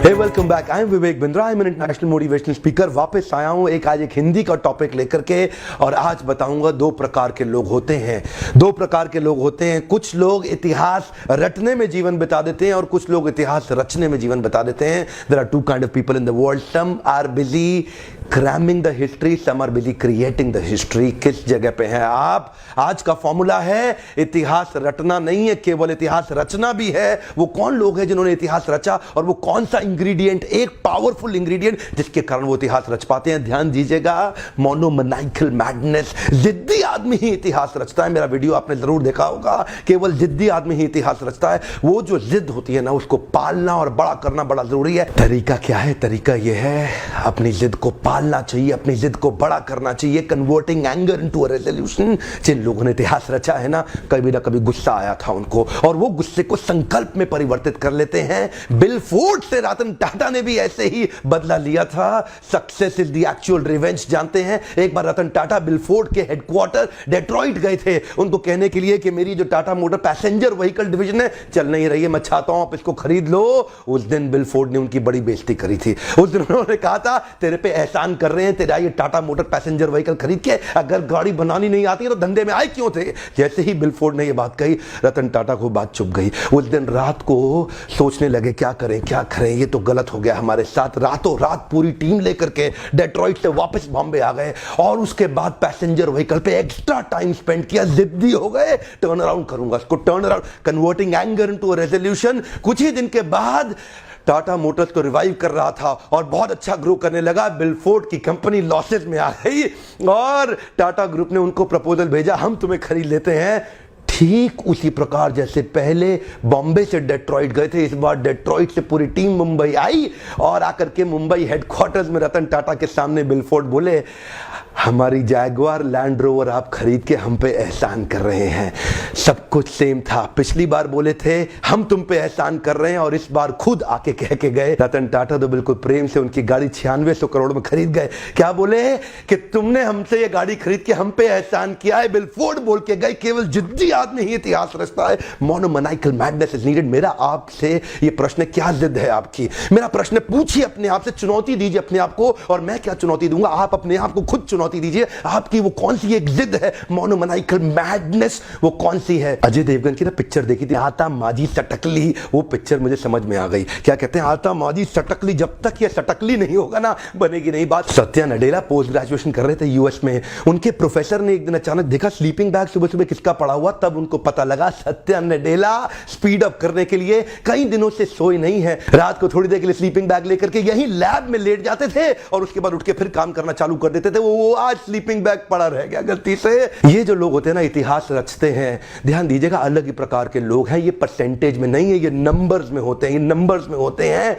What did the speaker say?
Hey welcome back. I am Vivek Bindra. I am an international motivational speaker. वापस आया हूं आज एक हिंदी का टॉपिक लेकर के, और आज बताऊंगा दो प्रकार के लोग होते हैं। दो प्रकार के लोग होते हैं। कुछ लोग इतिहास रटने में जीवन बिता देते हैं और कुछ लोग इतिहास रचने में जीवन बिता देते हैं। There are two kind of people in the world. Some are busy cramming the history, some are busy creating the history. किस जगह पे हैं आप? आज का फॉर्मूला है इतिहास रटना नहीं है, केवल इतिहास रचना भी है। वो कौन लोग हैं जिन्होंने इतिहास रचा, और वो कौन सा इंग्रेडिएंट, एक पावरफुल इंग्रेडिएंट जिसके कारण वो इतिहास रच पाते हैं? ध्यान दीजिएगा, मोनोमैनिकल मैडनेस। जिद्दी आदमी ही इतिहास रचता है। मेरा वीडियो आपने जरूर देखा होगा। केवल जिद्दी आदमी ही इतिहास रचता है। वो जो जिद होती है ना, उसको पालना और बड़ा करना बड़ा जरूरी है। तरीका क्या है? तरीका यह है, अपनी जिद को पालना चाहिए, अपनी जिद को बड़ा करना चाहिए। Converting anger into a resolution. जिन लोगों ने इतिहास रचा है ना, कभी ना कभी गुस्सा आया था उनको, और वो गुस्से को संकल्प में परिवर्तित कर लेते हैं। बिल फोर्ड से रतन टाटा ने भी ऐसे ही बदला लिया था। Success is the actual revenge. जानते हैं, एक बार रतन टाटा बिल फोर्ड के हेडक्वार्टर डेट्रॉइट गए थे उनको कहने के लिए कि मेरी जो Tata motor passenger vehicle division है चल नहीं रही है, मैं चाहता हूं आप इसको खरीद लो। उस दिन बिल फोर्ड ने उनकी बड़ी बेइज्जती करी थी। उस दिन उन्होंने कहा था, तेरे पे एहसान कर रहे हैं, तेरा ये टाटा मोटर पैसेंजर व्हीकल खरीद के, अगर गाड़ी बनानी नहीं आती है तो धंधे में आए क्यों थे? जैसे ही बिल फोर्ड ने ये बात कही, रतन टाटा को बात चुप गई। उस दिन रात को सोचने लगे, क्या करें क्या करें, ये तो गलत हो गया हमारे साथ। रातों रात पूरी टीम लेकर के डेट्रॉइट से वापस बॉम्बे आ गए, और उसके बाद पैसेंजर व्हीकल पे एक्स्ट्रा टाइम स्पेंड किया। जिद्दी हो गए, टर्न अराउंड करूंगा इसको, turn around, converting anger into a resolution. कुछ ही दिन के बाद टाटा मोटर्स को रिवाइव कर रहा था और बहुत अच्छा ग्रो करने लगा। बिल फोर्ड की कंपनी लॉसेस में आ गई, और टाटा ग्रुप ने उनको प्रपोजल भेजा, हम तुम्हें खरीद लेते हैं। ठीक उसी प्रकार जैसे पहले बॉम्बे से डेट्रॉइट गए थे, इस बार डेट्रॉइट से पूरी टीम मुंबई आई, और आकर के मुंबई हेडक्वार्टर्स में रतन टाटा के सामने बिल फोर्ड बोले, हमारी जैगुआर लैंड रोवर आप खरीद के हम पे एहसान कर रहे हैं। सब कुछ सेम था। पिछली बार बोले थे हम तुम पे एहसान कर रहे हैं, और इस बार खुद आके कह के गए। रतन टाटा तो बिल्कुल प्रेम से उनकी गाड़ी 9600 करोड़ में खरीद गए। क्या बोले कि तुमने हमसे ये गाड़ी खरीद के हम पे एहसान किया है। बिल फोर्ड बोल के गए, केवल जिद्दी आदमी ही इतिहास रचता है। मोनोमैनिकल मैडनेस इज नीडेड। मेरा आपसे ये प्रश्न, क्या जिद है आपकी? मेरा प्रश्न पूछिए अपने आप से, चुनौती दीजिए अपने आप को, और मैं क्या चुनौती दूंगा, आप अपने आप को खुद चुनौती दीजिए। आपकी वो कौन सी एक जिद है, मोनोमैनिकल मैडनेस, वो कौन सी है? अजय देवगन की ना पिक्चर देखी थी, आता माजी सटकली। वो पिक्चर मुझे समझ में आ गई। क्या कहते हैं, आता माजी सटकली, जब तक ये सटकली नहीं होगा ना, बनेगी नहीं बात। सत्या नडेला पोस्ट ग्रेजुएशन कर रहे थे यूएस में। उनके प्रोफेसर ने एक दिन अचानक देखा स्लीपिंग बैग सुबह सुबह किसका पड़ा हुआ, तब उनको पता लगा सत्या नडेला स्पीड अप करने के लिए कई दिनों से सोए नहीं है। रात को थोड़ी देर के लिए स्लीपिंग बैग लेकर के यही लैब में लेट जाते थे, और उसके बाद उठ के फिर काम करना चालू कर देते थे। वो आज स्लीपिंग बैग पड़ा रह गया गलती से। ये जो लोग होते हैं ना, इतिहास रचते हैं, ध्यान दीजिएगा, अलग ही प्रकार के लोग हैं। ये परसेंटेज में नहीं है, ये नंबर्स में होते हैं, ये नंबर्स में होते हैं।